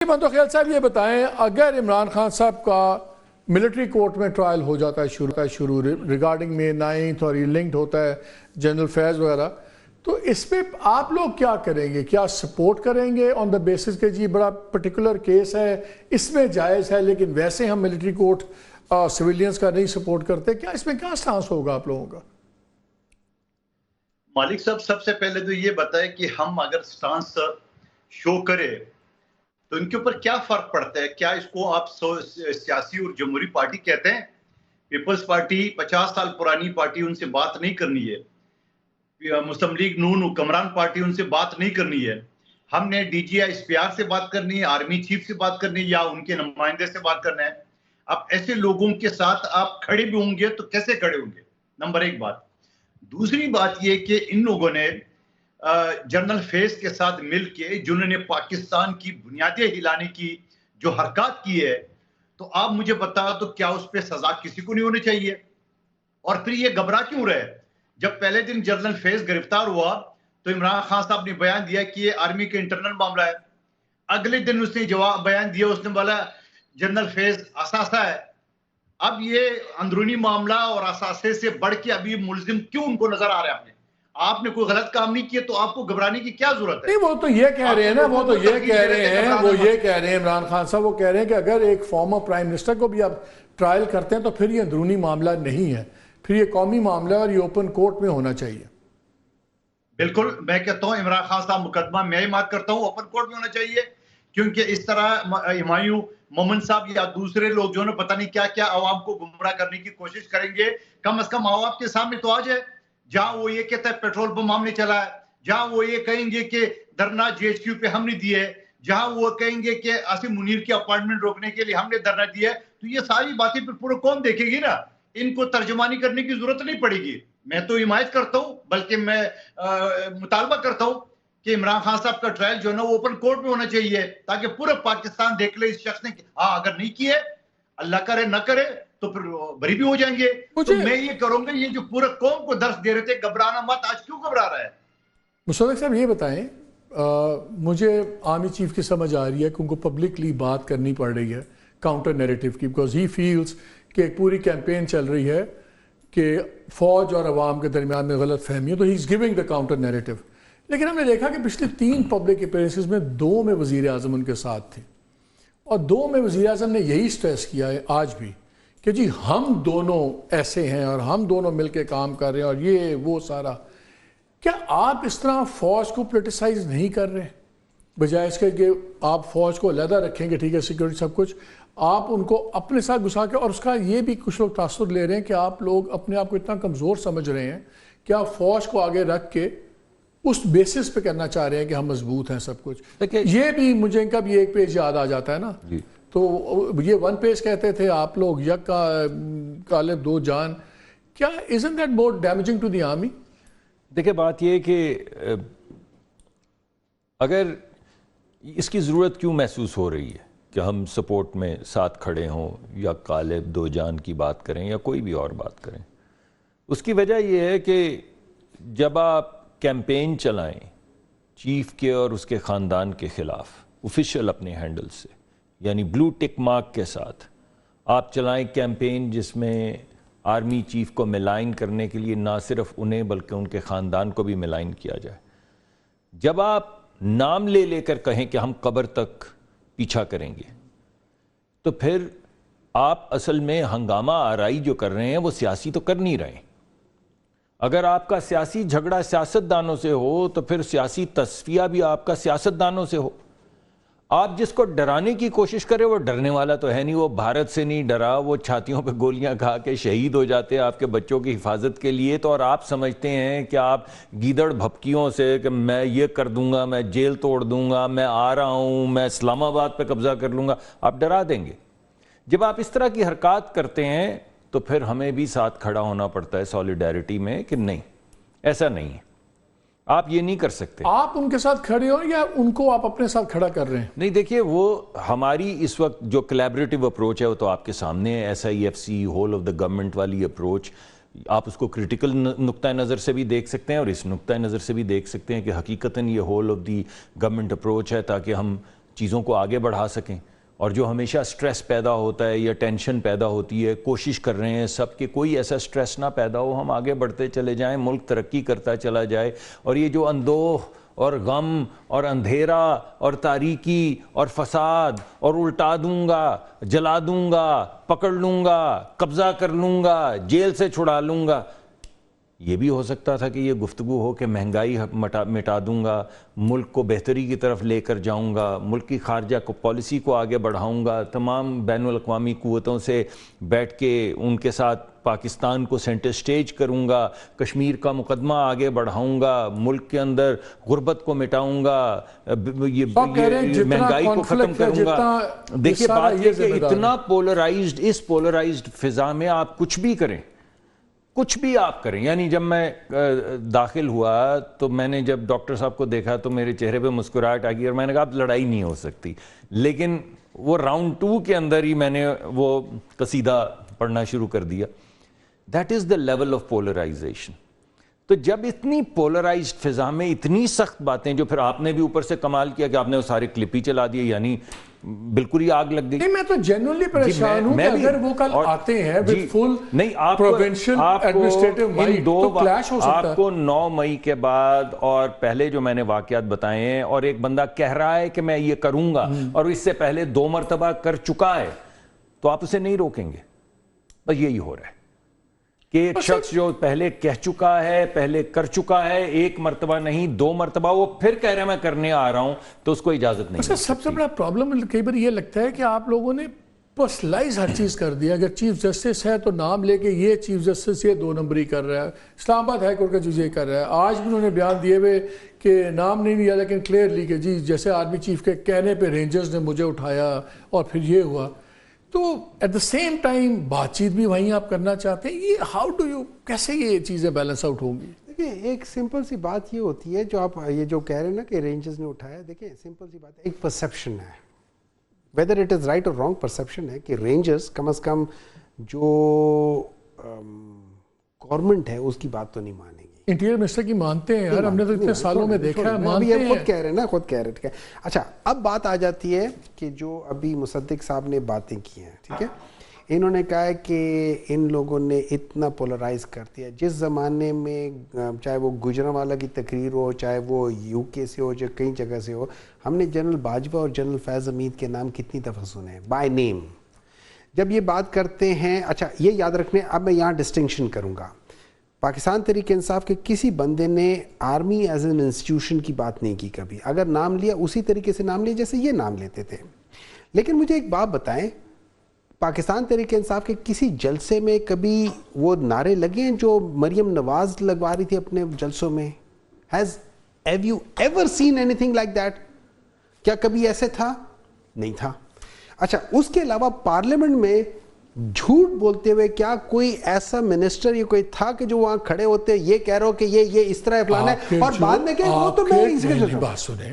منتو خیال صاحب یہ بتائیں، اگر عمران خان صاحب کا ملٹری کورٹ میں ٹرائل ہو جاتا ہے شروع ریگارڈنگ میں 9th اور یہ لنکڈ ہوتا ہے جنرل فیض وغیرہ، تو اس پہ آپ لوگ کیا کریں گے؟ کیا سپورٹ کریں گے آن دا بیسس کہ جی بڑا پرٹیکولر کیس ہے، اس میں جائز ہے، لیکن ویسے ہم ملٹری کورٹ سویلینز کا نہیں سپورٹ کرتے؟ کیا اس میں کیا سٹانس ہوگا آپ لوگوں کا؟ مالک صاحب سب سے پہلے تو یہ بتائے کہ ہم اگر سٹانس شو کرے تو ان کے اوپر کیا فرق پڑتا ہے؟ کیا اس کو آپ سیاسی اور جمہوری پارٹی کہتے ہیں؟ پیپلز پارٹی 50 سال پرانی پارٹی، ان سے بات نہیں کرنی ہے۔ مسلم لیگ نون حکمران پارٹی، ان سے بات نہیں کرنی ہے۔ ہم نے D G I S P R سے بات کرنی ہے، آرمی چیف سے بات کرنی ہے، یا ان کے نمائندے سے بات کرنا ہے؟ اب ایسے لوگوں کے ساتھ آپ کھڑے بھی ہوں گے تو کیسے کھڑے ہوں گے؟ نمبر ایک بات۔ دوسری بات یہ کہ ان لوگوں نے جنرل فیض کے ساتھ مل کے جنہوں نے پاکستان کی بنیادیں ہلانے کی جو حرکات کی ہے، تو آپ مجھے بتا تو کیا اس پہ سزا کسی کو نہیں ہونی چاہیے؟ اور پھر یہ گھبرا کیوں رہے؟ جب پہلے دن جنرل فیض گرفتار ہوا تو عمران خان صاحب نے بیان دیا کہ یہ آرمی کا انٹرنل معاملہ ہے۔ اگلے دن اس نے جواب بیان دیا، اس نے بولا جنرل فیض اثاثہ ہے۔ اب یہ اندرونی معاملہ اور اثاثے سے بڑھ کے ابھی ملزم کیوں ان کو نظر آ رہا ہے؟ آپ نے کوئی غلط کام نہیں کیا تو آپ کو گھبرانے کی کیا ضرورت ہے؟ نہیں، وہ تو یہ کہہ رہے ہیں نا، وہ یہ کہہ رہے ہیں عمران خان صاحب، وہ کہہ رہے ہیں کہ اگر ایک فارمر پرائم منسٹر کو بھی آپ ٹرائل کرتے ہیں تو پھر یہ اندرونی معاملہ نہیں ہے، پھر یہ قومی معاملہ اور یہ اوپن کورٹ میں ہونا چاہیے۔ بالکل، میں کہتا ہوں عمران خان صاحب مقدمہ میں ہی مات کرتا ہوں اوپن کورٹ میں ہونا چاہیے، کیونکہ اس طرح ہمایوں مومن صاحب یا دوسرے لوگ جو پتہ نہیں کیا کیا عوام کو گمراہ کرنے کی کوشش کریں گے، کم از کم عوام کے سامنے تو آ جائے۔ جہاں وہ یہ کہتا ہے پیٹرول بم ہم نے چلا ہے، جہاں وہ یہ کہیں گے کہ دھرنا جی ایچ کیو پہ ہم نے دیے، جہاں وہ کہیں گے کہ آصف منیر کی اپائنٹمنٹ روکنے کے لیے ہم نے دھرنا دیا ہے، تو یہ ساری باتیں پھر پورا قوم دیکھے گی نا، ان کو ترجمانی کرنے کی ضرورت نہیں پڑے گی۔ میں تو حمایت کرتا ہوں، بلکہ میں مطالبہ کرتا ہوں کہ عمران خان صاحب کا ٹرائل جو ہے نا وہ اوپن کورٹ میں ہونا چاہیے، تاکہ پورا پاکستان دیکھ لے اس شخص نے اگر نہیں کیے، اللہ کرے نہ کرے تو پھر بری بھی ہو جائیں گے۔ تو میں یہ کروں گا، یہ جو پورا قوم کو درس دے رہے تھے گھبرانا مت، آج کیوں گھبرا رہا ہے؟ مصدق صاحب یہ بتائیں، مجھے آرمی چیف کی سمجھ آ رہی ہے کہ ان کو پبلکلی بات کرنی پڑ رہی ہے کاؤنٹر نیریٹو کی، بیکاز ہی فیلز کہ ایک پوری کیمپین چل رہی ہے کہ فوج اور عوام کے درمیان میں غلط فہمی ہے، تو he is giving the counter narrative. لیکن ہم نے دیکھا کہ پچھلے 3 پبلک اپیرنسز میں 2 میں وزیر اعظم ان کے ساتھ تھے، اور 2 میں وزیر اعظم نے یہی سٹریس کیا ہے آج بھی کہ جی ہم دونوں ایسے ہیں اور ہم دونوں مل کے کام کر رہے ہیں اور یہ وہ سارا۔ کیا آپ اس طرح فوج کو پولیٹیسائز نہیں کر رہے بجائے اس کے کہ آپ فوج کو علیحدہ رکھیں گے، ٹھیک ہے سیکورٹی سب کچھ، آپ ان کو اپنے ساتھ گھسا کے، اور اس کا یہ بھی کچھ لوگ تاثر لے رہے ہیں کہ آپ لوگ اپنے آپ کو اتنا کمزور سمجھ رہے ہیں کہ آپ فوج کو آگے رکھ کے اس بیسس پہ کرنا چاہ رہے ہیں کہ ہم مضبوط ہیں سب کچھ۔ یہ بھی مجھے ان کا بھی ایک پیج یاد آ جاتا ہے نا، تو یہ 1 پیج کہتے تھے آپ لوگ، یک کا قالب 2 جان۔ کیا isn't that more damaging to the army؟ دیکھیں بات یہ کہ اگر اس کی ضرورت کیوں محسوس ہو رہی ہے کہ ہم سپورٹ میں ساتھ کھڑے ہوں یا قالب 2 جان کی بات کریں یا کوئی بھی اور بات کریں، اس کی وجہ یہ ہے کہ جب آپ کیمپین چلائیں چیف کے اور اس کے خاندان کے خلاف آفیشیل اپنے ہینڈل سے، یعنی بلو ٹک مارک کے ساتھ آپ چلائیں کیمپین جس میں آرمی چیف کو ملائن کرنے کے لیے نہ صرف انہیں بلکہ ان کے خاندان کو بھی ملائن کیا جائے، جب آپ نام لے لے کر کہیں کہ ہم قبر تک پیچھا کریں گے، تو پھر آپ اصل میں ہنگامہ آرائی جو کر رہے ہیں وہ سیاسی تو کر نہیں رہے ہیں۔ اگر آپ کا سیاسی جھگڑا سیاست دانوں سے ہو تو پھر سیاسی تصفیہ بھی آپ کا سیاست دانوں سے ہو۔ آپ جس کو ڈرانے کی کوشش کرے وہ ڈرنے والا تو ہے نہیں، وہ بھارت سے نہیں ڈرا، وہ چھاتیوں پہ گولیاں کھا کے شہید ہو جاتے ہیں آپ کے بچوں کی حفاظت کے لیے، تو اور آپ سمجھتے ہیں کہ آپ گیدڑ بھپکیوں سے کہ میں یہ کر دوں گا، میں جیل توڑ دوں گا، میں آ رہا ہوں، میں اسلام آباد پہ قبضہ کر لوں گا، آپ ڈرا دیں گے۔ جب آپ اس طرح کی حرکات کرتے ہیں تو پھر ہمیں بھی ساتھ کھڑا ہونا پڑتا ہے سولیڈیرٹی میں کہ نہیں، ایسا نہیں ہے، آپ یہ نہیں کر سکتے۔ آپ ان کے ساتھ کھڑے ہو یا ان کو آپ اپنے ساتھ کھڑا کر رہے ہیں؟ نہیں، دیکھیے وہ ہماری اس وقت جو کلیبریٹو اپروچ ہے وہ تو آپ کے سامنے ہے، S I F C whole of the government والی اپروچ، آپ اس کو کریٹیکل نقطہ نظر سے بھی دیکھ سکتے ہیں اور اس نقطہ نظر سے بھی دیکھ سکتے ہیں کہ حقیقتاً یہ whole of the government approach ہے، تاکہ ہم چیزوں کو آگے بڑھا سکیں. اور جو ہمیشہ سٹریس پیدا ہوتا ہے یا ٹینشن پیدا ہوتی ہے, کوشش کر رہے ہیں سب کہ کوئی ایسا سٹریس نہ پیدا ہو, ہم آگے بڑھتے چلے جائیں, ملک ترقی کرتا چلا جائے. اور یہ جو اندوہ اور غم اور اندھیرا اور تاریکی اور فساد اور الٹا دوں گا, جلا دوں گا, پکڑ لوں گا, قبضہ کر لوں گا, جیل سے چھڑا لوں گا, یہ بھی ہو سکتا تھا کہ یہ گفتگو ہو کہ مہنگائی مٹا دوں گا, ملک کو بہتری کی طرف لے کر جاؤں گا, ملک کی خارجہ پالیسی کو آگے بڑھاؤں گا, تمام بین الاقوامی قوتوں سے بیٹھ کے ان کے ساتھ پاکستان کو سینٹر سٹیج کروں گا, کشمیر کا مقدمہ آگے بڑھاؤں گا, ملک کے اندر غربت کو مٹاؤں گا, یہ مہنگائی کو ختم کروں گا. دیکھیے بات یہ کہ اتنا پولرائزڈ, اس پولرائزڈ فضا میں آپ کچھ بھی کریں, کچھ بھی آپ کریں. یعنی جب میں داخل ہوا تو میں نے جب ڈاکٹر صاحب کو دیکھا تو میرے چہرے پہ مسکراہٹ آ گئی اور میں نے کہا اب لڑائی نہیں ہو سکتی. لیکن وہ راؤنڈ 2 کے اندر ہی میں نے وہ قصیدہ پڑھنا شروع کر دیا. That is the level of polarisation. تو جب اتنی پولرائزڈ فضا میں اتنی سخت باتیں, جو پھر آپ نے بھی اوپر سے کمال کیا کہ آپ نے وہ سارے کلپ ہی چلا دیے, یعنی بالکل ہی آگ لگ گئی. نہیں, میں تو جنرلی پریشان ہوں کہ اگر وہ کل آتے ہیں with full provincial administrative might تو کلیش ہو سکتا ہے. آپ کو 9 مئی کے بعد اور پہلے جو میں نے واقعات بتائے ہیں, اور ایک بندہ کہہ رہا ہے کہ میں یہ کروں گا اور اس سے پہلے 2 مرتبہ کر چکا ہے, تو آپ اسے نہیں روکیں گے. بس یہی ہو رہا ہے کہ ایک شخص جو پہلے کہہ چکا ہے, پہلے کر چکا ہے, 1 مرتبہ نہیں 2 مرتبہ, وہ پھر کہہ رہا ہے میں کرنے آ رہا ہوں, تو اس کو اجازت نہیں. سب سے بڑا پرابلم کئی بار یہ لگتا ہے کہ آپ لوگوں نے پرسنلائز ہر چیز کر دیا. اگر چیف جسٹس ہے تو نام لے کے یہ چیف جسٹس یہ 2 نمبری کر رہا ہے, اسلام آباد ہائی کورٹ کا جج یہ کر رہا ہے. آج بھی انہوں نے بیان دیے ہوئے کہ نام نہیں لیا لیکن کلیئرلی کہ جی جیسے آرمی چیف کے کہنے پہ رینجرز نے مجھے اٹھایا اور پھر یہ ہوا. تو ایٹ دا سیم ٹائم بات چیت بھی وہیں آپ کرنا چاہتے ہیں. یہ ہاؤ ڈو یو, کیسے یہ چیزیں بیلنس آؤٹ ہوں گی؟ دیکھیں ایک سمپل سی بات یہ ہوتی ہے, جو آپ یہ جو کہہ رہے ہیں نا کہ رینجرز نے اٹھایا, دیکھیں سمپل سی بات ہے, ایک پرسیپشن ہے, ویدر اٹ از رائٹ اور رانگ پرسیپشن ہے کہ رینجرز کم از کم جو گورنمنٹ ہے اس کی بات تو نہیں مانے گی. انٹیریئر منسٹر کی مانتے ہیں یار, ہم نے تو اتنے سالوں میں دیکھا ہے, مانتے ہیں. خود کہہ رہے ہیں نا, خود کہہ رہے ہیں. اچھا اب بات آ جاتی ہے کہ جو ابھی مصدق صاحب نے باتیں کی ہیں, ٹھیک ہے, انہوں نے کہا ہے کہ ان لوگوں نے اتنا پولرائز کر دیا. جس زمانے میں چاہے وہ گجرانوالہ کی تقریر ہو, چاہے وہ یو کے سے ہو, چاہے کئی جگہ سے ہو, ہم نے جنرل باجوہ اور جنرل فیض حمید کے نام کتنی دفعہ سنے ہیں بائی نیم. جب یہ بات کرتے ہیں, اچھا یہ یاد رکھنے, اب میں یہاں ڈسٹنکشن کروں گا, پاکستان تحریک انصاف کے کسی بندے نے آرمی ایز این انسٹیٹیوشن کی بات نہیں کی کبھی. اگر نام لیا اسی طریقے سے نام لیا جیسے یہ نام لیتے تھے. لیکن مجھے ایک بات بتائیں, پاکستان تحریک انصاف کے کسی جلسے میں کبھی وہ نعرے لگے ہیں جو مریم نواز لگوا رہی تھی اپنے جلسوں میں؟ Have you ever seen anything like that? کیا کبھی ایسے تھا؟ نہیں تھا. اچھا اس کے علاوہ پارلیمنٹ میں جھوٹ بولتے ہوئے کیا کوئی ایسا منسٹر یا کوئی تھا کہ جو وہاں کھڑے ہوتے یہ کہہ رہا ہو کہ یہ اس طرح فلانا ہے, اور بعد میں کہ وہ تو میں بات سنیں